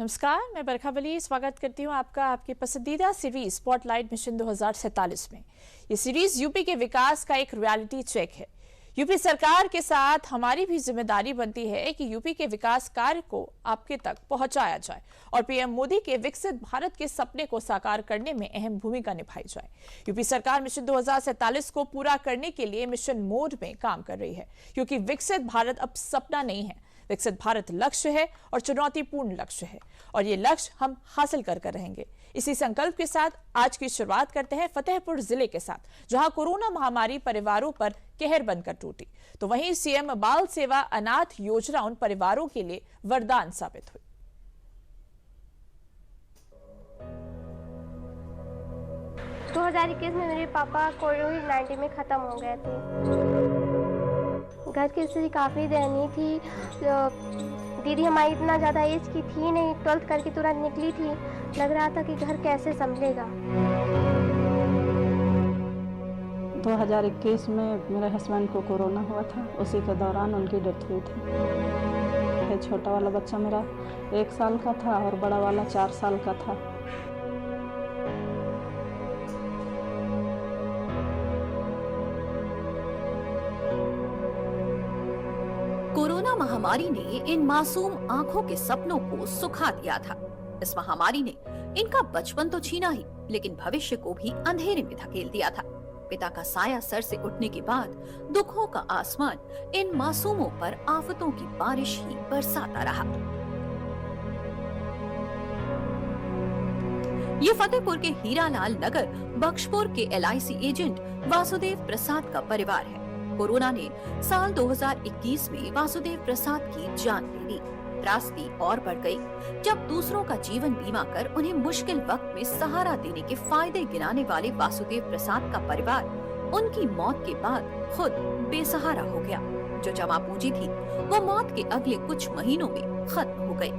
नमस्कार, मैं बरखा वली स्वागत करती हूँ आपका आपकी पसंदीदा सीरीज स्पॉटलाइट मिशन 2047 में। ये सीरीज यूपी के विकास का एक रियलिटी चेक है। यूपी सरकार के साथ हमारी भी जिम्मेदारी बनती है कि यूपी के विकास कार्य को आपके तक पहुंचाया जाए और पीएम मोदी के विकसित भारत के सपने को साकार करने में अहम भूमिका निभाई जाए। यूपी सरकार मिशन 2047 को पूरा करने के लिए मिशन मोड में काम कर रही है, क्योंकि विकसित भारत अब सपना नहीं है, विकसित भारत लक्ष्य है और चुनौतीपूर्ण लक्ष्य है, और ये लक्ष्य हम हासिल कर रहेंगे। इसी संकल्प के साथ आज की शुरुआत करते हैं फतेहपुर जिले के साथ, जहां कोरोना महामारी परिवारों पर कहर बनकर टूटी, तो वहीं सीएम बाल सेवा अनाथ योजना उन परिवारों के लिए वरदान साबित हुई। तो 2021 में मेरे पापा कोविड-19 में ख़त्म हो गए थे। घर की स्थिति काफ़ी दयनीय थी। दीदी हमारी इतना ज़्यादा एज की थी नहीं, 12th करके तुरंत निकली थी। लग रहा था कि घर कैसे संभलेगा। 2021 में मेरे हस्बैंड को कोरोना हुआ था, उसी के दौरान उनकी डेथ हुई थी। छोटा वाला बच्चा मेरा 1 साल का था और बड़ा वाला 4 साल का था। कोरोना महामारी ने इन मासूम आंखों के सपनों को सुखा दिया था। इस महामारी ने इनका बचपन तो छीना ही, लेकिन भविष्य को भी अंधेरे में धकेल दिया था। पिता का साया सर से उठने के बाद दुखों का आसमान इन मासूमों पर आफतों की बारिश ही बरसाता रहा। ये फतेहपुर के हीरालाल नगर बख्शपुर के LIC एजेंट वासुदेव प्रसाद का परिवार है। कोरोना ने साल 2021 में वासुदेव प्रसाद की जान ले ली। त्रासदी और बढ़ गई जब दूसरों का जीवन बीमा कर उन्हें मुश्किल वक्त में सहारा देने के फायदे गिनाने वाले वासुदेव प्रसाद का परिवार उनकी मौत के बाद खुद बेसहारा हो गया। जो जमा पूंजी थी वो मौत के अगले कुछ महीनों में खत्म हो गई।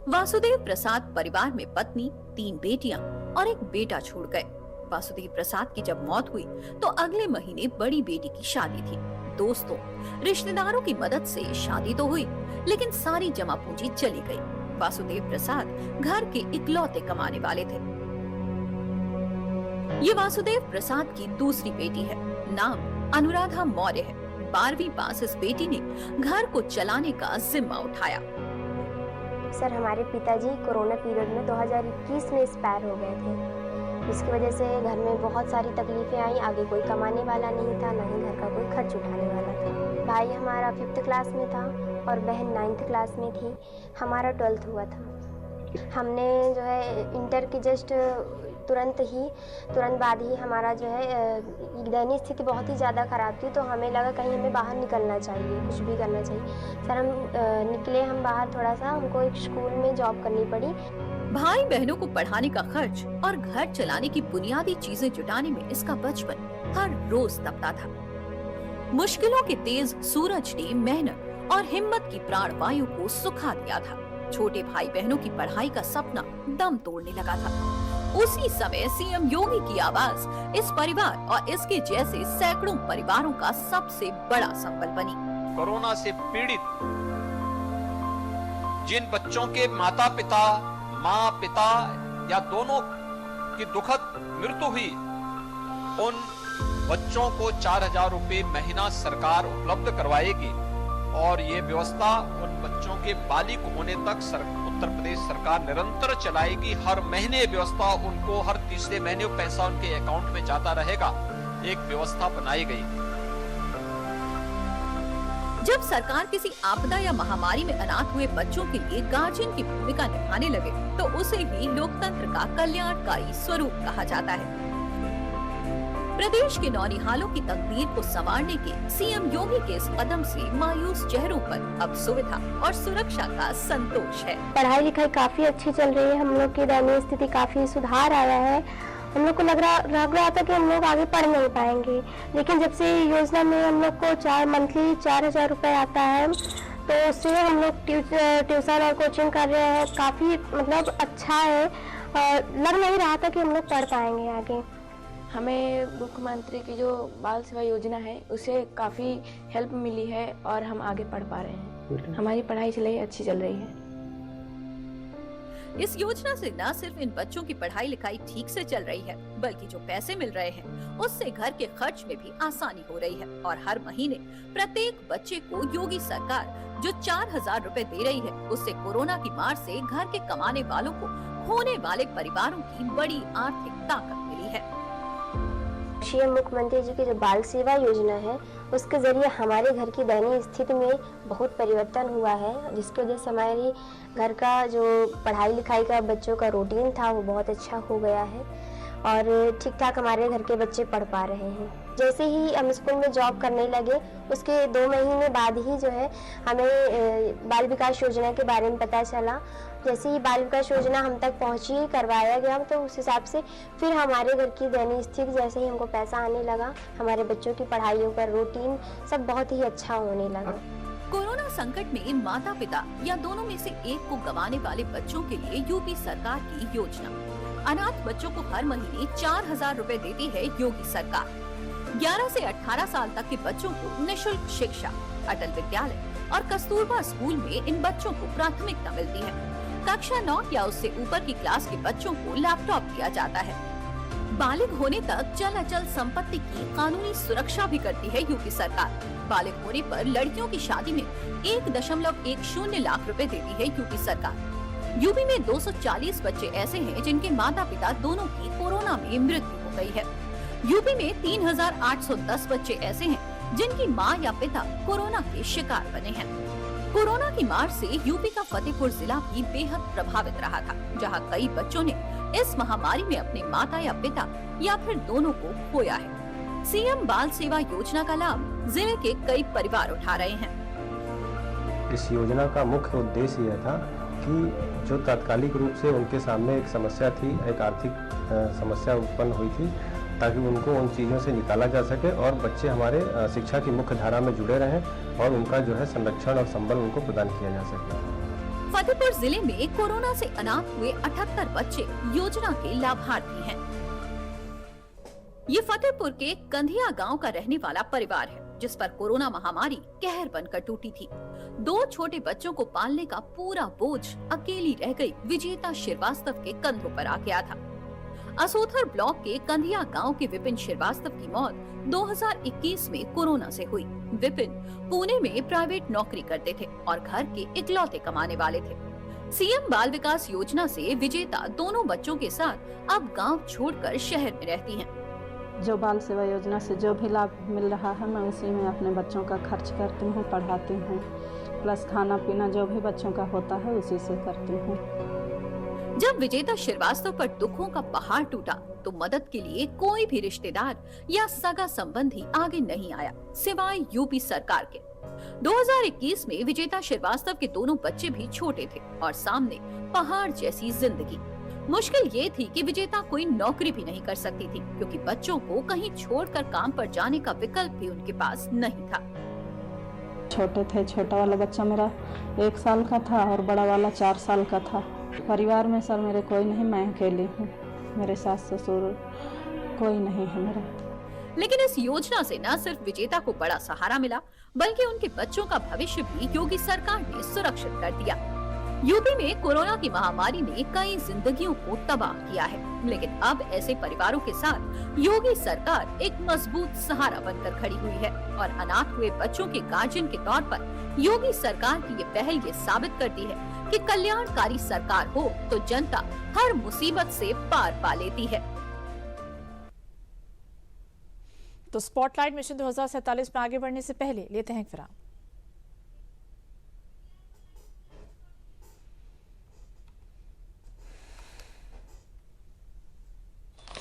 वासुदेव प्रसाद परिवार में पत्नी, 3 बेटियां और एक बेटा छोड़ गए। वासुदेव प्रसाद की जब मौत हुई तो अगले महीने बड़ी बेटी की शादी थी। दोस्तों, रिश्तेदारों की मदद से शादी तो हुई, लेकिन सारी जमा पूंजी चली गई। वासुदेव प्रसाद घर के इकलौते कमाने वाले थे। ये वासुदेव प्रसाद की दूसरी बेटी है, नाम अनुराधा मौर्य है। 12वीं पास इस बेटी ने घर को चलाने का जिम्मा उठाया। सर, हमारे पिताजी कोरोना पीरियड में 2021 में एक्सपायर हो गए थे, जिसकी वजह से घर में बहुत सारी तकलीफें आई। आगे कोई कमाने वाला नहीं था, ना ही घर का कोई खर्च उठाने वाला था। भाई हमारा 5th क्लास में था और बहन 9th क्लास में थी। हमारा 12th हुआ था। हमने जो है इंटर के जस्ट तुरंत बाद ही हमारा जो है दयनीय स्थिति बहुत ही ज़्यादा ख़राब थी, तो हमें लगा कहीं हमें बाहर निकलना चाहिए, कुछ भी करना चाहिए। सर, हम निकले हम बाहर थोड़ा सा, हमको एक स्कूल में जॉब करनी पड़ी। भाई बहनों को पढ़ाने का खर्च और घर चलाने की बुनियादी चीजें जुटाने में इसका बचपन हर रोज तपता था। मुश्किलों के तेज सूरज ने मेहनत और हिम्मत की प्राण वायु को सुखा दिया था। छोटे भाई बहनों की पढ़ाई का सपना दम तोड़ने लगा था। उसी समय सीएम योगी की आवाज इस परिवार और इसके जैसे सैकड़ों परिवारों का सबसे बड़ा संबल बनी। कोरोना से पीड़ित जिन बच्चों के माता पिता, माँ पिता या दोनों की दुखद मृत्यु हुई, उन बच्चों को 4000 रुपए महीना सरकार उपलब्ध करवाएगी, और ये व्यवस्था उन बच्चों के बालिग होने तक उत्तर प्रदेश सरकार निरंतर चलाएगी। हर महीने व्यवस्था उनको, हर तीसरे महीने पैसा उनके अकाउंट में जाता रहेगा। एक व्यवस्था बनाई गई। जब सरकार किसी आपदा या महामारी में अनाथ हुए बच्चों के लिए गार्जियन की भूमिका निभाने लगे, तो उसे ही लोकतंत्र का कल्याणकारी स्वरूप कहा जाता है। प्रदेश के नौनिहालों की तकदीर को संवारने के सीएम योगी के इस कदम से मायूस चेहरों पर अब सुविधा और सुरक्षा का संतोष है। पढ़ाई लिखाई काफ़ी अच्छी चल रही है। हम लोग की दयनीय स्थिति काफ़ी सुधार आया है। हम लोग को लग रहा था कि हम लोग आगे पढ़ नहीं पाएंगे, लेकिन जब से योजना में हम लोग को मंथली 4000 रुपये आता है, तो उससे हम लोग ट्यूशन और कोचिंग कर रहे हैं। काफ़ी मतलब अच्छा है, और लग नहीं रहा था कि हम लोग पढ़ पाएंगे आगे। हमें मुख्यमंत्री की जो बाल सेवा योजना है उससे काफ़ी हेल्प मिली है और हम आगे पढ़ पा रहे हैं। हमारी पढ़ाई अच्छी चल रही है। इस योजना से न सिर्फ इन बच्चों की पढ़ाई लिखाई ठीक से चल रही है, बल्कि जो पैसे मिल रहे हैं उससे घर के खर्च में भी आसानी हो रही है और हर महीने प्रत्येक बच्चे को योगी सरकार जो 4,000 रुपए दे रही है, उससे कोरोना की मार से घर के कमाने वालों को होने वाले परिवारों की बड़ी आर्थिक ताकत मिली है। सीएम मुख्यमंत्री जी की जो बाल सेवा योजना है उसके जरिए हमारे घर की दयनीय स्थिति में बहुत परिवर्तन हुआ है, जिसकी वजह से हमारी घर का जो पढ़ाई लिखाई का बच्चों का रूटीन था वो बहुत अच्छा हो गया है और ठीक ठाक हमारे घर के बच्चे पढ़ पा रहे हैं। जैसे ही हम स्कूल में जॉब करने लगे उसके 2 महीने बाद ही जो है हमें बाल विकास योजना के बारे में पता चला। जैसे ही बाल विकास योजना हम तक पहुंची करवाया गया तो उस हिसाब से फिर हमारे घर की दयनीय स्थिति, जैसे ही हमको पैसा आने लगा, हमारे बच्चों की पढ़ाइयों का रूटीन सब बहुत ही अच्छा होने लगा। कोरोना संकट में माता पिता या दोनों में से एक को गंवाने वाले बच्चों के लिए यूपी सरकार की योजना। अनाथ बच्चों को हर महीने 4,000 रुपए देती है योगी सरकार। 11 से 18 साल तक के बच्चों को निःशुल्क शिक्षा। अटल विद्यालय और कस्तूरबा स्कूल में इन बच्चों को प्राथमिकता मिलती है। कक्षा 9 या उससे ऊपर की क्लास के बच्चों को लैपटॉप दिया जाता है। बालिग होने तक चल अचल संपत्ति की कानूनी सुरक्षा भी करती है यूपी सरकार। बालिग होने पर लड़कियों की शादी में 1.10 लाख रुपए देती है यूपी सरकार। यूपी में 240 बच्चे ऐसे हैं जिनके माता पिता दोनों की कोरोना में मृत्यु हो गई है। यूपी में 3,810 बच्चे ऐसे हैं जिनकी मां या पिता कोरोना के शिकार बने हैं। कोरोना की मार से यूपी का फतेहपुर जिला भी बेहद प्रभावित रहा था, जहां कई बच्चों ने इस महामारी में अपने माता या पिता या फिर दोनों को खोया है। सीएम बाल सेवा योजना का लाभ जिले के कई परिवार उठा रहे हैं। इस योजना का मुख्य उद्देश्य यह था कि जो तात्कालिक रूप से उनके सामने एक समस्या थी, एक आर्थिक समस्या उत्पन्न हुई थी, ताकि उनको उन चीज़ों से निकाला जा सके और बच्चे हमारे शिक्षा की मुख्य धारा में जुड़े रहें और उनका जो है संरक्षण और संबल उनको प्रदान किया जा सके। फतेहपुर जिले में कोरोना से अनाथ हुए 78 बच्चे योजना के लाभार्थी हैं। ये फतेहपुर के कंधिया गांव का रहने वाला परिवार है, जिस पर कोरोना महामारी कहर बनकर टूटी थी। 2 छोटे बच्चों को पालने का पूरा बोझ अकेली रह गई विजेता श्रीवास्तव के कंधों पर आ गया था। असोथर ब्लॉक के कंधिया गांव के विपिन श्रीवास्तव की मौत 2021 में कोरोना से हुई। विपिन पुणे में प्राइवेट नौकरी करते थे और घर के इकलौते कमाने वाले थे। सीएम बाल विकास योजना से विजेता दोनों बच्चों के साथ अब गांव छोड़कर शहर में रहती हैं। जो बाल सेवा योजना से जो भी लाभ मिल रहा है मैं उसी में अपने बच्चों का खर्च करती हूँ, पढ़ाती हूँ, प्लस खाना पीना जो भी बच्चों का होता है उसी से करती हूँ। जब विजेता श्रीवास्तव पर दुखों का पहाड़ टूटा तो मदद के लिए कोई भी रिश्तेदार या सगा संबंधी आगे नहीं आया सिवाय यूपी सरकार के। 2021 में विजेता श्रीवास्तव के दोनों बच्चे भी छोटे थे और सामने पहाड़ जैसी जिंदगी। मुश्किल ये थी कि विजेता कोई नौकरी भी नहीं कर सकती थी, क्योंकि बच्चों को कहीं छोड़कर काम पर जाने का विकल्प भी उनके पास नहीं था। छोटे थे, छोटा वाला बच्चा मेरा 1 साल का था और बड़ा वाला 4 साल का था। परिवार में सर मेरे कोई नहीं, मैं अकेली हूँ, मेरे सास ससुर कोई नहीं है मेरा। लेकिन इस योजना से न सिर्फ विजेता को बड़ा सहारा मिला, बल्कि उनके बच्चों का भविष्य भी योगी सरकार ने सुरक्षित कर दिया। यूपी में कोरोना की महामारी ने कई जिंदगियों को तबाह किया है, लेकिन अब ऐसे परिवारों के साथ योगी सरकार एक मजबूत सहारा बनकर खड़ी हुई है और अनाथ हुए बच्चों के गार्जियन के तौर पर योगी सरकार की ये पहल ये साबित करती है कि कल्याणकारी सरकार हो तो जनता हर मुसीबत से पार पा लेती है। तो स्पॉटलाइट मिशन 2047 में आगे बढ़ने से पहले लेते हैं एक विराम।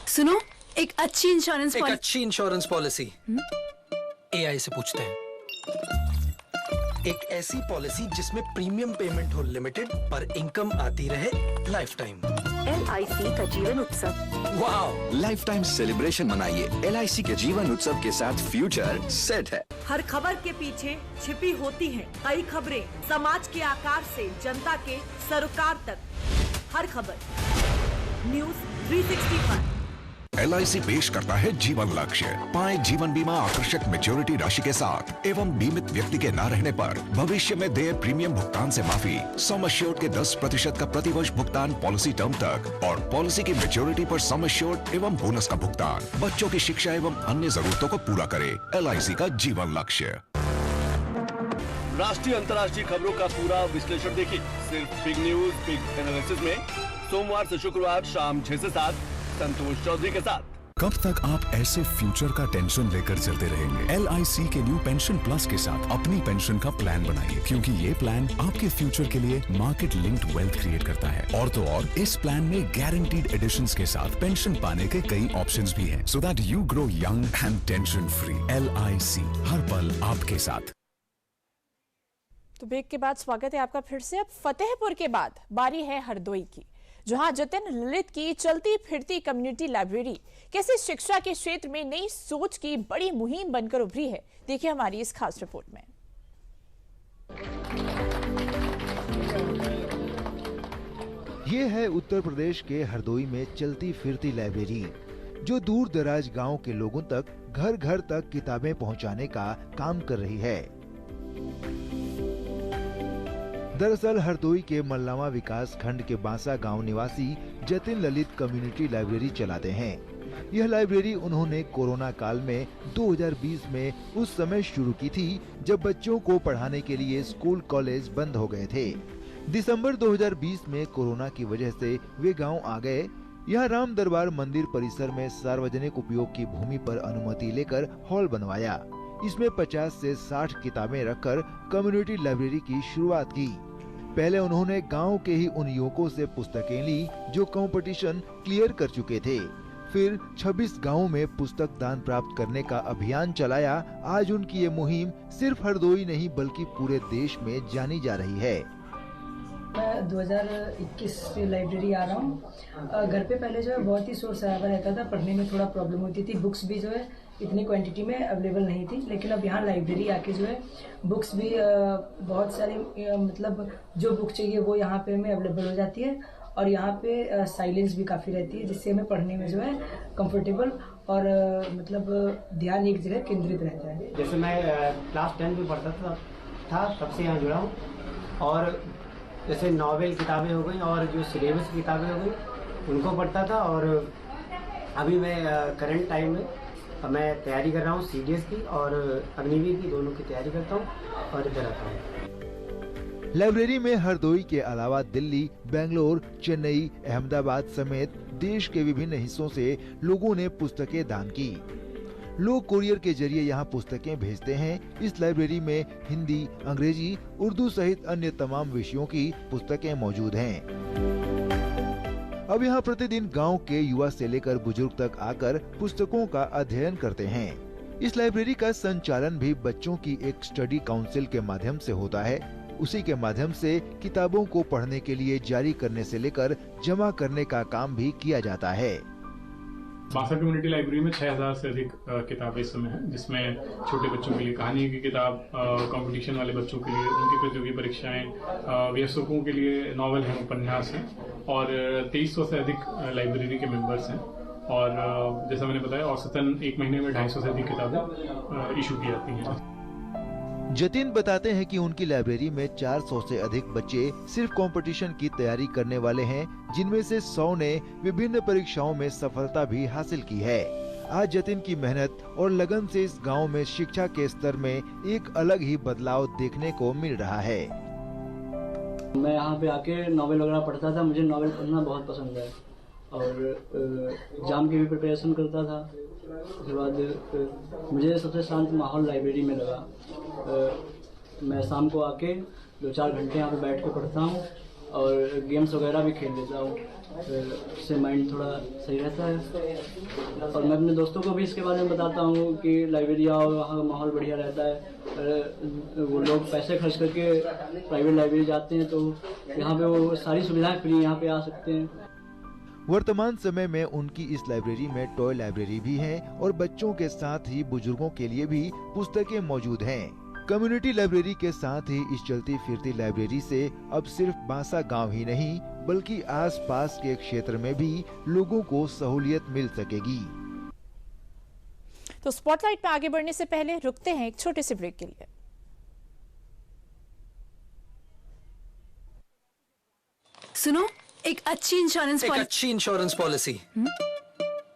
सुनो, एक अच्छी इंश्योरेंस पॉलिसी एआई से पूछते हैं। एक ऐसी पॉलिसी जिसमें प्रीमियम पेमेंट हो लिमिटेड पर इनकम आती रहे लाइफ टाइम। LIC का Jeevan Utsav. Wow, lifetime celebration मनाइए। LIC के जीवन उत्सव के साथ फ्यूचर सेट है। हर खबर के पीछे छिपी होती हैं कई खबरें, समाज के आकार से जनता के सरोकार तक। हर खबर न्यूज़ 365। LIC पेश करता है जीवन लक्ष्य। पाएं जीवन बीमा आकर्षक मैच्योरिटी राशि के साथ एवं बीमित व्यक्ति के न रहने पर भविष्य में देय प्रीमियम भुगतान से माफी, सम एश्योर्ड के 10% का प्रतिवर्ष भुगतान पॉलिसी टर्म तक और पॉलिसी की मैच्योरिटी पर सम एश्योर्ड एवं बोनस का भुगतान। बच्चों की शिक्षा एवं अन्य जरूरतों को पूरा करे। LIC का जीवन लक्ष्य। राष्ट्रीय अंतर्राष्ट्रीय खबरों का पूरा विश्लेषण देखिए सिर्फ बिग न्यूज बिग एनालिसिस में, सोमवार से शुक्रवार शाम 6 से 7 संतोष चौधरी के साथ। कब तक आप ऐसे फ्यूचर का टेंशन लेकर चलते रहेंगे? LIC के न्यू पेंशन प्लस के साथ अपनी पेंशन का प्लान बनाइए, क्योंकि ये प्लान आपके फ्यूचर के लिए मार्केट लिंक्ड वेल्थ क्रिएट करता है। और तो और इस प्लान में गारंटीड एडिशंस के साथ पेंशन पाने के कई ऑप्शंस भी हैं, so that you grow young and tension free. LIC हर पल आपके साथ। तो ब्रेक के बाद स्वागत है आपका फिर से। अब फतेहपुर के बाद बारी है हरदोई की, जहां जतिन ललित की चलती फिरती कम्युनिटी लाइब्रेरी कैसे शिक्षा के क्षेत्र में नई सोच की बड़ी मुहिम बनकर उभरी है। देखिए हमारी इस खास रिपोर्ट में। ये है उत्तर प्रदेश के हरदोई में चलती फिरती लाइब्रेरी, जो दूर दराज गांव के लोगों तक घर घर तक किताबें पहुंचाने का काम कर रही है। दरअसल हरदोई के मल्लावा विकास खंड के बांसा गांव निवासी जतिन ललित कम्युनिटी लाइब्रेरी चलाते हैं। यह लाइब्रेरी उन्होंने कोरोना काल में 2020 में उस समय शुरू की थी जब बच्चों को पढ़ाने के लिए स्कूल कॉलेज बंद हो गए थे। दिसंबर 2020 में कोरोना की वजह से वे गांव आ गए। यहाँ राम दरबार मंदिर परिसर में सार्वजनिक उपयोग की भूमि पर अनुमति लेकर हॉल बनवाया। इसमें 50 से 60 किताबें रखकर कम्युनिटी लाइब्रेरी की शुरुआत की। पहले उन्होंने गांव के ही उन युवकों से पुस्तकें ली जो कंपटीशन क्लियर कर चुके थे। फिर 26 गांवों में पुस्तक दान प्राप्त करने का अभियान चलाया। आज उनकी ये मुहिम सिर्फ हरदोई नहीं बल्कि पूरे देश में जानी जा रही है। मैं 2021 से लाइब्रेरी आ रहा हूँ। घर पे पहले जो है बहुत ही शोर शराबा रहता था, पढ़ने में थोड़ा प्रॉब्लम होती थी, बुक्स भी जो है इतनी क्वांटिटी में अवेलेबल नहीं थी। लेकिन अब यहाँ लाइब्रेरी आके जो है बुक्स भी बहुत सारी मतलब जो बुक चाहिए वो यहाँ पे हमें अवेलेबल हो जाती है। और यहाँ पे साइलेंस भी काफ़ी रहती है, जिससे हमें पढ़ने में जो है कंफर्टेबल और मतलब ध्यान एक जगह केंद्रित रहता है। जैसे मैं क्लास 10 में पढ़ता था तब से यहाँ जुड़ा हूँ। और जैसे नॉवेल किताबें हो गई और जो सिलेबस की किताबें हो गई उनको पढ़ता था। और अभी मैं करंट टाइम में मैं तैयारी कर रहा हूँ CDS की और अग्निवीर की, दोनों की तैयारी करता हूँ और इधर आता हूँ। लाइब्रेरी में हरदोई के अलावा दिल्ली, बेंगलोर, चेन्नई, अहमदाबाद समेत देश के विभिन्न हिस्सों से लोगों ने पुस्तकें दान की। लोग कुरियर के जरिए यहाँ पुस्तकें भेजते हैं। इस लाइब्रेरी में हिंदी, अंग्रेजी, उर्दू सहित अन्य तमाम विषयों की पुस्तकें मौजूद हैं। अब यहाँ प्रतिदिन गांव के युवा से लेकर बुजुर्ग तक आकर पुस्तकों का अध्ययन करते हैं। इस लाइब्रेरी का संचालन भी बच्चों की एक स्टडी काउंसिल के माध्यम से होता है। उसी के माध्यम से किताबों को पढ़ने के लिए जारी करने से लेकर जमा करने का काम भी किया जाता है। बांसा कम्युनिटी लाइब्रेरी में 6000 से अधिक किताबें इस समय हैं, जिसमें छोटे बच्चों के लिए कहानी की किताब, कंपटीशन वाले बच्चों के लिए उनकी प्रतियोगी परीक्षाएं, वयस्कों के लिए नॉवल हैं, उपन्यास हैं और 2300 से अधिक लाइब्रेरी के मेंबर्स हैं। और जैसा मैंने बताया औसतन एक महीने में 250 से अधिक किताबें इशू की जाती हैं। जतिन बताते हैं कि उनकी लाइब्रेरी में 400 से अधिक बच्चे सिर्फ कंपटीशन की तैयारी करने वाले हैं, जिनमें से 100 ने विभिन्न परीक्षाओं में सफलता भी हासिल की है। आज जतिन की मेहनत और लगन से इस गांव में शिक्षा के स्तर में एक अलग ही बदलाव देखने को मिल रहा है। मैं यहाँ पे आके नॉवेल वगैरह पढ़ता था, मुझे नॉवेल पढ़ना बहुत पसंद है और एग्जाम की भी प्रिपरेशन करता था। उसके बाद मुझे सबसे शांत माहौल लाइब्रेरी में लगा। मैं शाम को आके 2-4 घंटे यहाँ पे बैठ के पढ़ता हूँ और गेम्स वगैरह भी खेल लेता हूँ, इससे माइंड थोड़ा सही रहता है। और मैं अपने दोस्तों को भी इसके बारे में बताता हूँ कि लाइब्रेरी आओ, वहाँ का माहौल बढ़िया रहता है। वो लोग पैसे खर्च करके प्राइवेट लाइब्रेरी जाते हैं तो यहाँ पे वो सारी सुविधाएं फ्री यहाँ पे आ सकते हैं। वर्तमान समय में उनकी इस लाइब्रेरी में टॉय लाइब्रेरी भी है और बच्चों के साथ ही बुजुर्गों के लिए भी पुस्तकें मौजूद हैं। कम्युनिटी लाइब्रेरी के साथ ही इस चलती फिरती लाइब्रेरी से अब सिर्फ बांसा गांव ही नहीं बल्कि आसपास के क्षेत्र में भी लोगों को सहूलियत मिल सकेगी। तो स्पॉटलाइट में आगे बढ़ने से पहले रुकते हैं एक छोटे से ब्रेक के लिए। सुनो, एक अच्छी इंश्योरेंस पॉलिसी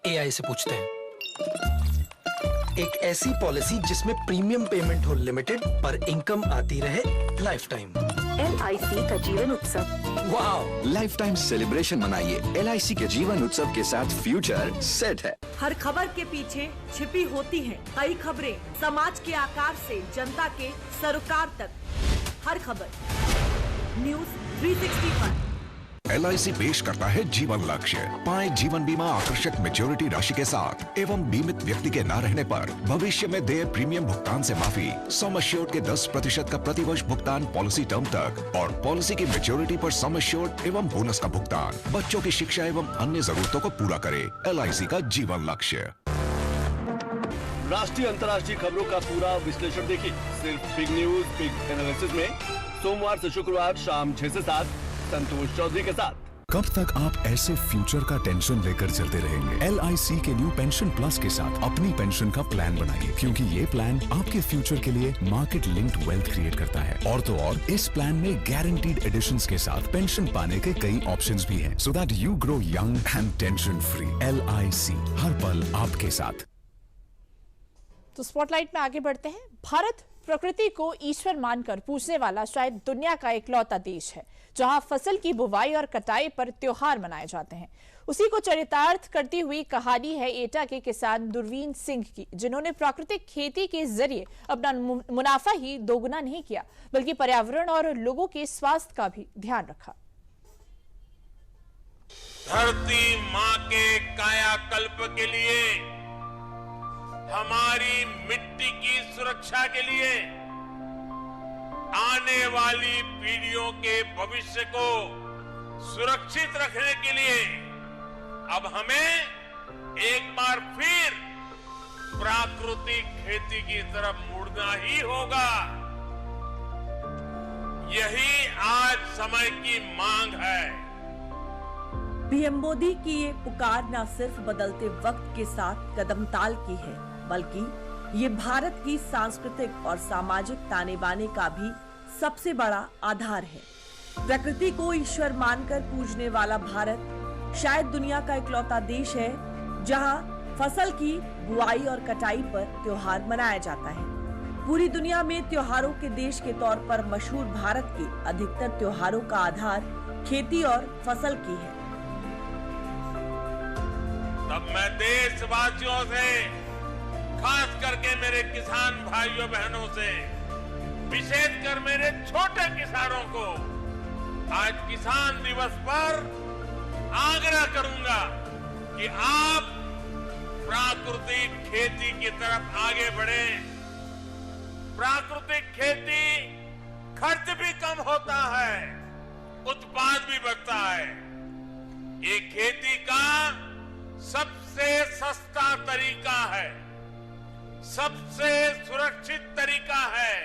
एआई से पूछते हैं। एक ऐसी पॉलिसी जिसमें प्रीमियम पेमेंट हो लिमिटेड पर इनकम आती रहे लाइफ टाइम। LIC का जीवन उत्सव। वाह, लाइफ टाइम सेलिब्रेशन मनाइए। LIC के जीवन उत्सव के साथ फ्यूचर सेट है। हर खबर के पीछे छिपी होती हैं कई खबरें, समाज के आकार से जनता के सरोकार तक। हर खबर न्यूज 360 पर। LIC पेश करता है जीवन लक्ष्य। पाए जीवन बीमा आकर्षक मैच्योरिटी राशि के साथ एवं बीमित व्यक्ति के न रहने पर भविष्य में देय प्रीमियम भुगतान से माफी, सम एश्योर्ड के 10% का प्रतिवर्ष भुगतान पॉलिसी टर्म तक और पॉलिसी की मैच्योरिटी पर सम एश्योर्ड एवं बोनस का भुगतान। बच्चों की शिक्षा एवं अन्य जरूरतों को पूरा करे। LIC का जीवन लक्ष्य। राष्ट्रीय अंतर्राष्ट्रीय खबरों का पूरा विश्लेषण देखिए सिर्फ बिग न्यूज बिग एनालिसिस में सोमवार से शुक्रवार शाम 6 से 7 संतोष चौधरी के साथ। कब तक आप ऐसे फ्यूचर का टेंशन लेकर चलते रहेंगे? LIC के न्यू पेंशन प्लस के साथ अपनी पेंशन का प्लान बनाइए, क्योंकि ये प्लान आपके फ्यूचर के लिए मार्केट लिंक्ड वेल्थ क्रिएट करता है। और तो और इस प्लान में गारंटीड एडिशंस के साथ पेंशन पाने के कई ऑप्शंस भी हैं, so that you grow young and tension free. LIC हर पल आपके साथ। तो स्पॉटलाइट में आगे बढ़ते हैं। भारत प्रकृति को ईश्वर मानकर पूजने वाला शायद दुनिया का इकलौता देश है जहां फसल की बुवाई और कटाई पर त्योहार मनाए जाते हैं। उसी को चरितार्थ करती हुई कहानी है एटा के किसान दुर्वीन सिंह की, जिन्होंने प्राकृतिक खेती के जरिए अपना मुनाफा ही दोगुना नहीं किया बल्कि पर्यावरण और लोगों के स्वास्थ्य का भी ध्यान रखा। धरती माँ के कायाकल्प के लिए, हमारी मिट्टी की सुरक्षा के लिए, आने वाली पीढ़ियों के भविष्य को सुरक्षित रखने के लिए अब हमें एक बार फिर प्राकृतिक खेती की तरफ मुड़ना ही होगा। यही आज समय की मांग है। पीएम मोदी की ये पुकार न सिर्फ बदलते वक्त के साथ कदम ताल की है, बल्कि ये भारत की सांस्कृतिक और सामाजिक ताने बाने का भी सबसे बड़ा आधार है। प्रकृति को ईश्वर मानकर पूजने वाला भारत शायद दुनिया का इकलौता देश है जहां फसल की बुआई और कटाई पर त्योहार मनाया जाता है। पूरी दुनिया में त्योहारों के देश के तौर पर मशहूर भारत के अधिकतर त्योहारों का आधार खेती और फसल की है। तब मैं देशवासियों से, खास करके मेरे किसान भाइयों बहनों से, विशेषकर मेरे छोटे किसानों को आज किसान दिवस पर आग्रह करूंगा कि आप प्राकृतिक खेती की तरफ आगे बढ़ें। प्राकृतिक खेती खर्च भी कम होता है, उत्पाद भी बढ़ता है। ये खेती का सबसे सस्ता तरीका है, सबसे सुरक्षित तरीका है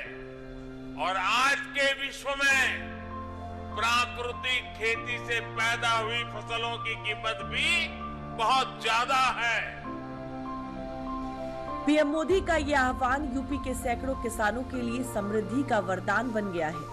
और आज के विश्व में प्राकृतिक खेती से पैदा हुई फसलों की कीमत भी बहुत ज्यादा है। पीएम मोदी का ये आह्वान यूपी के सैकड़ों किसानों के लिए समृद्धि का वरदान बन गया है।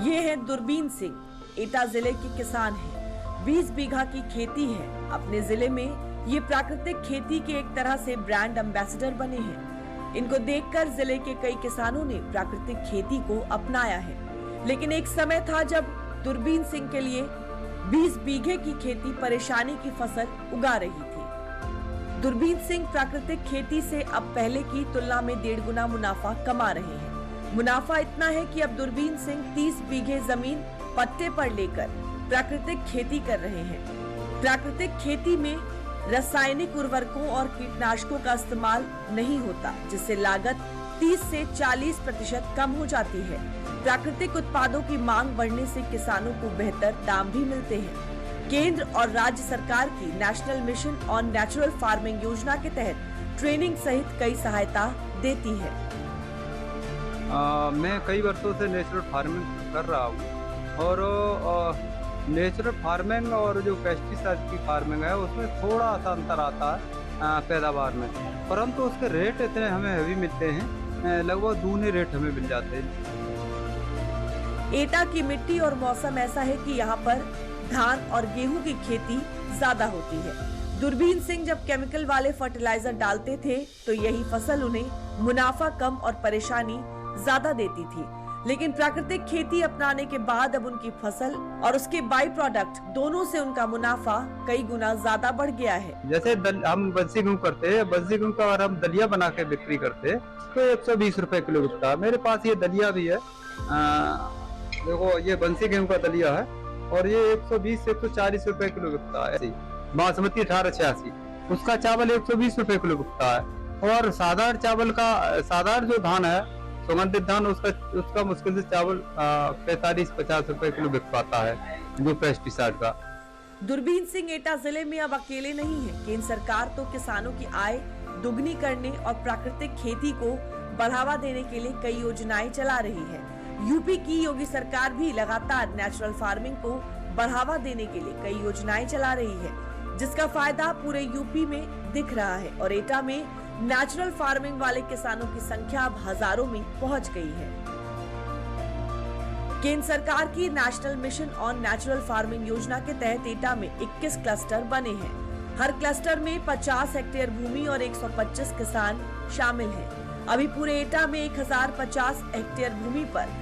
ये है दुर्बीन सिंह, एटा जिले के किसान हैं। 20 बीघा की खेती है। अपने जिले में ये प्राकृतिक खेती के एक तरह से ब्रांड एम्बेसडर बने हैं। इनको देखकर जिले के कई किसानों ने प्राकृतिक खेती को अपनाया है। लेकिन एक समय था जब दुर्बीन सिंह के लिए 20 बीघे की खेती परेशानी की फसल उगा रही थी। दुर्बीन सिंह प्राकृतिक खेती से अब पहले की तुलना में 1.5 गुना मुनाफा कमा रहे हैं। मुनाफा इतना है कि अब दुर्बीन सिंह 30 बीघे जमीन पट्टे पर लेकर प्राकृतिक खेती कर रहे हैं। प्राकृतिक खेती में रासायनिक उर्वरकों और कीटनाशकों का इस्तेमाल नहीं होता, जिससे लागत 30 से 40% कम हो जाती है। प्राकृतिक उत्पादों की मांग बढ़ने से किसानों को बेहतर दाम भी मिलते हैं। केंद्र और राज्य सरकार की national mission on natural farming योजना के तहत ट्रेनिंग सहित कई सहायता देती है। मैं कई वर्षों से नेचुरल फार्मिंग कर रहा हूँ और नेचुरल फार्मिंग और जो पेस्टिसाइड की फार्मिंग है उसमें थोड़ा सा अंतर आता है पैदावार में, परंतु उसके रेट इतने हमें हैवी मिलते हैं, लगभग दूने रेट हमें मिल जाते हैं। एटा की मिट्टी और मौसम ऐसा है कि यहाँ पर धान और गेहूं की खेती ज्यादा होती है। दूरबीन सिंह जब केमिकल वाले फर्टिलाइजर डालते थे तो यही फसल उन्हें मुनाफा कम और परेशानी ज्यादा देती थी, लेकिन प्राकृतिक खेती अपनाने के बाद अब उनकी फसल और उसके बाई प्रोडक्ट दोनों से उनका मुनाफा कई गुना ज्यादा बढ़ गया है। जैसे हम बंसी गेहूँ करते हैं, बंसी गेहूँ का अगर हम दलिया बना के बिक्री करते हैं तो 120 रुपए किलो बिकता है। मेरे पास ये दलिया भी है, देखो ये बंसी गेहूँ का दलिया है और ये 120 से 140 रुपए किलो बिकता है। बासमती 1886 उसका चावल 120 रुपए किलो बिकता है और साधारण चावल का साधारण जो धान है सुगंधित धान उसका मुश्किल से चावल 45-50 रुपए किलो बिक पाता है जो पेस्टिसाइड का। दूरबीन सिंह एटा जिले में अब अकेले नहीं है। केंद्र सरकार तो किसानों की आय दुगनी करने और प्राकृतिक खेती को बढ़ावा देने के लिए कई योजनाएं चला रही है। यूपी की योगी सरकार भी लगातार नेचुरल फार्मिंग को बढ़ावा देने के लिए कई योजनाएं चला रही है, जिसका फायदा पूरे यूपी में दिख रहा है और एटा में नेचुरल फार्मिंग वाले किसानों की संख्या अब हजारों में पहुंच गई है। केंद्र सरकार की national mission on natural farming योजना के तहत एटा में 21 क्लस्टर बने हैं। हर क्लस्टर में 50 हेक्टेयर भूमि और 125 किसान शामिल हैं। अभी पूरे एटा में 1050 हेक्टेयर भूमि पर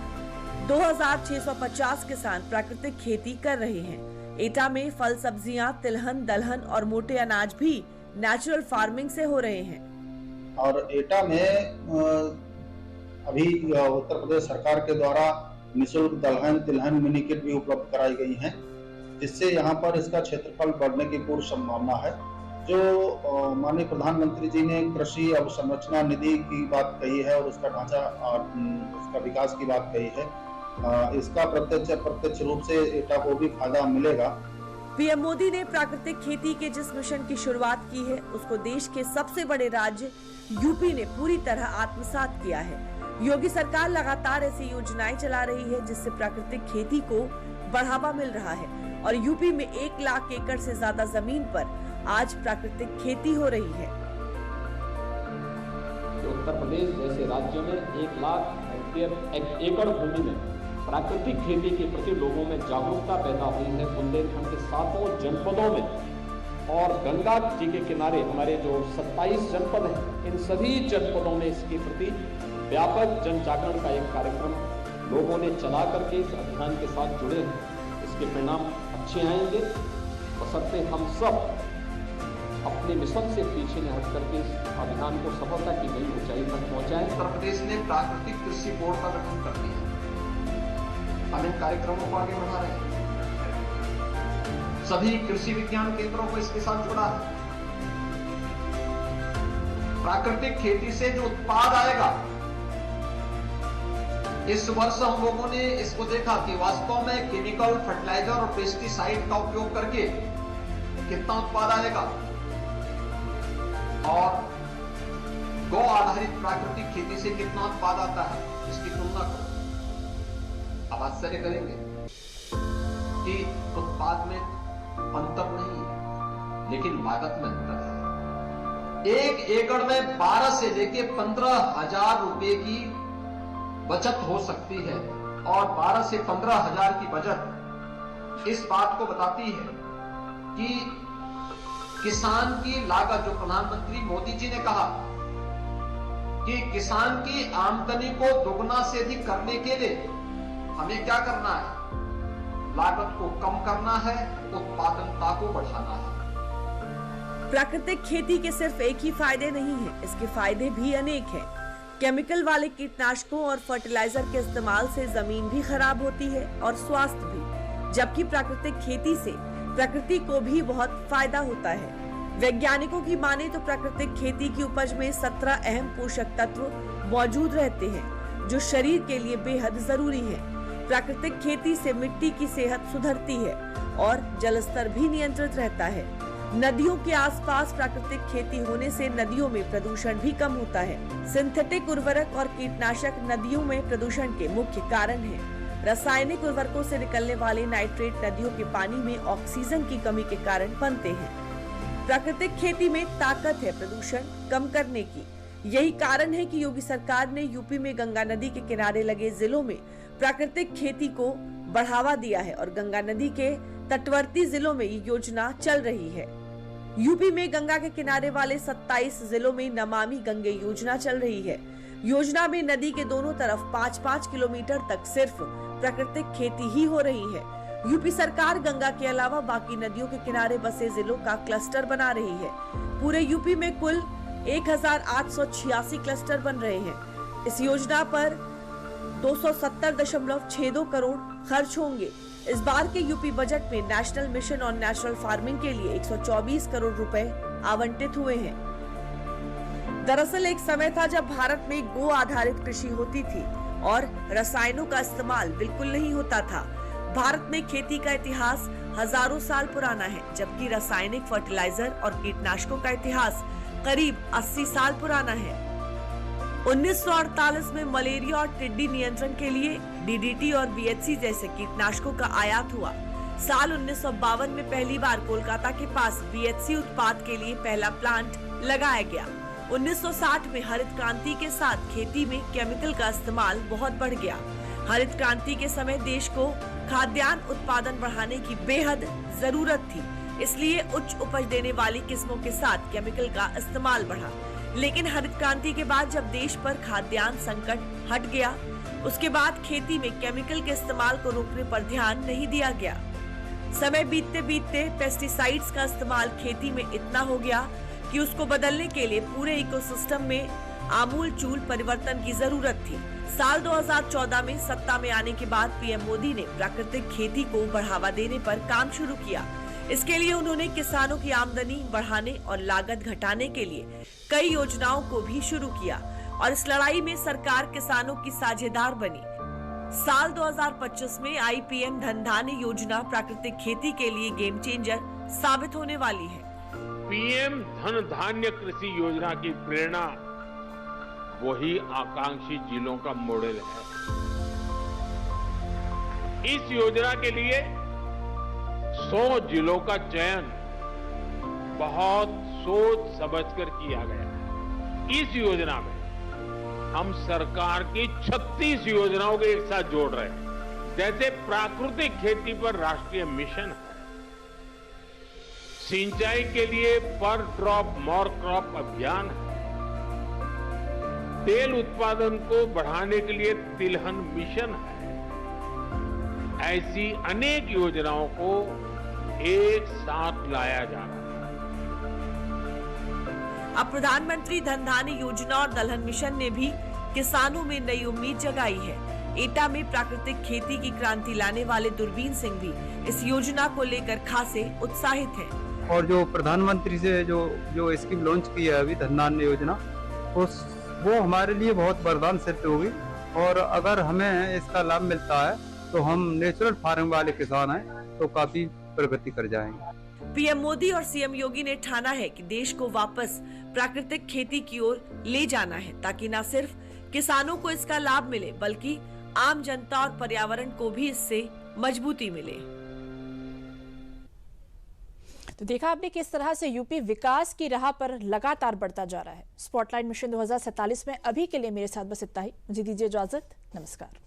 2650 किसान प्राकृतिक खेती कर रहे हैं। एटा में फल सब्जियां, तिलहन, दलहन और मोटे अनाज भी नेचुरल फार्मिंग से हो रहे हैं। और एटा में अभी उत्तर प्रदेश सरकार के द्वारा निःशुल्क दलहन, तिलहन, मिनी किट भी उपलब्ध कराई गई हैं, जिससे यहाँ पर इसका क्षेत्रफल बढ़ने की पूर्ण संभावना है। जो माननीय प्रधानमंत्री जी ने कृषि अवसंरचना निधि की बात कही है और उसका ढांचा और उसका विकास की बात कही है, इसका प्रत्यक्ष रूप से एटा को भी फायदा मिलेगा। पीएम मोदी ने प्राकृतिक खेती के जिस मिशन की शुरुआत की है उसको देश के सबसे बड़े राज्य यूपी ने पूरी तरह आत्मसात किया है। योगी सरकार लगातार ऐसी योजनाएं चला रही है जिससे प्राकृतिक खेती को बढ़ावा मिल रहा है और यूपी में 1 लाख एकड़ से ज्यादा जमीन पर आज प्राकृतिक खेती हो रही है। उत्तर प्रदेश जैसे राज्यों में 1 लाख एकड़ भूमि में प्राकृतिक खेती के प्रति लोगों में जागरूकता पैदा हुई है। बुंदेलखंड के 7 जनपदों में और गंगा जी के किनारे हमारे जो 27 जनपद हैं, इन सभी जनपदों में इसके प्रति व्यापक जन जागरण का एक कार्यक्रम लोगों ने चला करके इस अभियान के साथ जुड़े हैं। इसके परिणाम अच्छे आएंगे, बशर्ते हम सब अपने मिशन से पीछे न हट करके इस अभियान को सफलता की नई ऊंचाई तक पहुंचाएं। उत्तर प्रदेश ने प्राकृतिक कृषि बोर्ड का गठन कर दिया, हम इन कार्यक्रमों को आगे बढ़ा रहे हैं। सभी कृषि विज्ञान केंद्रों को इसके साथ जोड़ा है। प्राकृतिक खेती से जो उत्पाद आएगा, इस वर्ष हम लोगों ने इसको देखा कि वास्तव में केमिकल फर्टिलाइजर और पेस्टिसाइड का उपयोग करके कितना उत्पाद आएगा और गौ आधारित प्राकृतिक खेती से कितना उत्पाद आता है, इसकी तुलना करो। अब आश्चर्य करेंगे कि उत्पाद में अंतर नहीं है, लेकिन लागत में अंतर है। 1 एकड़ में 12 से लेके 15,000 रुपए की बचत हो सकती है और 12 से 15,000 की बचत इस बात को बताती है कि किसान की लागत, जो प्रधानमंत्री मोदी जी ने कहा कि किसान की आमदनी को दोगुना से अधिक करने के लिए हमें क्या करना है? लागत को कम करना है, उत्पादकता को बढ़ाना है। प्राकृतिक खेती के सिर्फ एक ही फायदे नहीं है, इसके फायदे भी अनेक हैं। केमिकल वाले कीटनाशकों और फर्टिलाइजर के इस्तेमाल से जमीन भी खराब होती है और स्वास्थ्य भी, जबकि प्राकृतिक खेती से प्रकृति को भी बहुत फायदा होता है। वैज्ञानिकों की माने तो प्राकृतिक खेती की उपज में 17 अहम पोषक तत्व मौजूद रहते हैं जो शरीर के लिए बेहद जरूरी है। प्राकृतिक खेती से मिट्टी की सेहत सुधरती है और जल स्तर भी नियंत्रित रहता है। नदियों के आसपास प्राकृतिक खेती होने से नदियों में प्रदूषण भी कम होता है। सिंथेटिक उर्वरक और कीटनाशक नदियों में प्रदूषण के मुख्य कारण हैं। रासायनिक उर्वरकों से निकलने वाले नाइट्रेट नदियों के पानी में ऑक्सीजन की कमी के कारण बनते हैं। प्राकृतिक खेती में ताकत है प्रदूषण कम करने की। यही कारण है कि योगी सरकार ने यूपी में गंगा नदी के किनारे लगे जिलों में प्राकृतिक खेती को बढ़ावा दिया है और गंगा नदी के तटवर्ती जिलों में ये योजना चल रही है। यूपी में गंगा के किनारे वाले 27 जिलों में नमामि गंगे योजना चल रही है। योजना में नदी के दोनों तरफ 5-5 किलोमीटर तक सिर्फ प्राकृतिक खेती ही हो रही है। यूपी सरकार गंगा के अलावा बाकी नदियों के किनारे बसे जिलों का क्लस्टर बना रही है। पूरे यूपी में कुल 1886 क्लस्टर बन रहे हैं। इस योजना पर 270.62 करोड़ खर्च होंगे। इस बार के यूपी बजट में national mission on natural farming के लिए 124 करोड़ रुपए आवंटित हुए हैं। दरअसल एक समय था जब भारत में गो आधारित कृषि होती थी और रसायनों का इस्तेमाल बिल्कुल नहीं होता था। भारत में खेती का इतिहास हजारों साल पुराना है, जबकि रासायनिक फर्टिलाइजर और कीटनाशकों का इतिहास करीब 80 साल पुराना है। 1948 में मलेरिया और टिड्डी नियंत्रण के लिए डीडीटी और बीएचसी जैसे कीटनाशकों का आयात हुआ। साल 1952 में पहली बार कोलकाता के पास बीएचसी उत्पाद के लिए पहला प्लांट लगाया गया। 1960 में हरित क्रांति के साथ खेती में केमिकल का इस्तेमाल बहुत बढ़ गया। हरित क्रांति के समय देश को खाद्यान्न उत्पादन बढ़ाने की बेहद जरूरत थी, इसलिए उच्च उपज देने वाली किस्मों के साथ केमिकल का इस्तेमाल बढ़ा। लेकिन हरित क्रांति के बाद जब देश पर खाद्यान्न संकट हट गया, उसके बाद खेती में केमिकल के इस्तेमाल को रोकने पर ध्यान नहीं दिया गया। समय बीतते बीतते पेस्टिसाइड्स का इस्तेमाल खेती में इतना हो गया कि उसको बदलने के लिए पूरे इकोसिस्टम में आमूलचूल परिवर्तन की जरूरत थी। साल 2014 में सत्ता में आने के बाद पीएम मोदी ने प्राकृतिक खेती को बढ़ावा देने पर काम शुरू किया। इसके लिए उन्होंने किसानों की आमदनी बढ़ाने और लागत घटाने के लिए कई योजनाओं को भी शुरू किया और इस लड़ाई में सरकार किसानों की साझेदार बनी। साल 2025 में आई पीएम धन धान्य योजना प्राकृतिक खेती के लिए गेम चेंजर साबित होने वाली है। पीएम धन धान्य कृषि योजना की प्रेरणा वही आकांक्षी जिलों का मॉडल है। इस योजना के लिए 100 जिलों का चयन बहुत सोच समझकर किया गया है। इस योजना में हम सरकार की 36 योजनाओं को एक साथ जोड़ रहे हैं। जैसे प्राकृतिक खेती पर राष्ट्रीय मिशन है, सिंचाई के लिए पर ड्रॉप मोर क्रॉप अभियान है, तेल उत्पादन को बढ़ाने के लिए तिलहन मिशन है। ऐसी अनेक योजनाओं को एक साथ लाया जा रहा है। अब प्रधानमंत्री धन धान्य योजना और दलहन मिशन ने भी किसानों में नई उम्मीद जगाई है। एटा में प्राकृतिक खेती की क्रांति लाने वाले दुर्बीन सिंह भी इस योजना को लेकर खासे उत्साहित हैं। और जो प्रधानमंत्री से जो स्कीम लॉन्च की है अभी धन धान्य योजना, वो हमारे लिए बहुत वरदान सिद्ध होगी। और अगर हमें इसका लाभ मिलता है तो हम नेचुरल फार्मिंग वाले किसान हैं तो काफी प्रगति कर जाएंगे। पीएम मोदी और सीएम योगी ने ठाना है कि देश को वापस प्राकृतिक खेती की ओर ले जाना है, ताकि न सिर्फ किसानों को इसका लाभ मिले बल्कि आम जनता और पर्यावरण को भी इससे मजबूती मिले। तो देखा आपने किस तरह से यूपी विकास की राह पर लगातार बढ़ता जा रहा है। स्पॉटलाइट मिशन 2047 में अभी के लिए मेरे साथ बस इतना ही। मुझे दीजिए इजाजत। नमस्कार।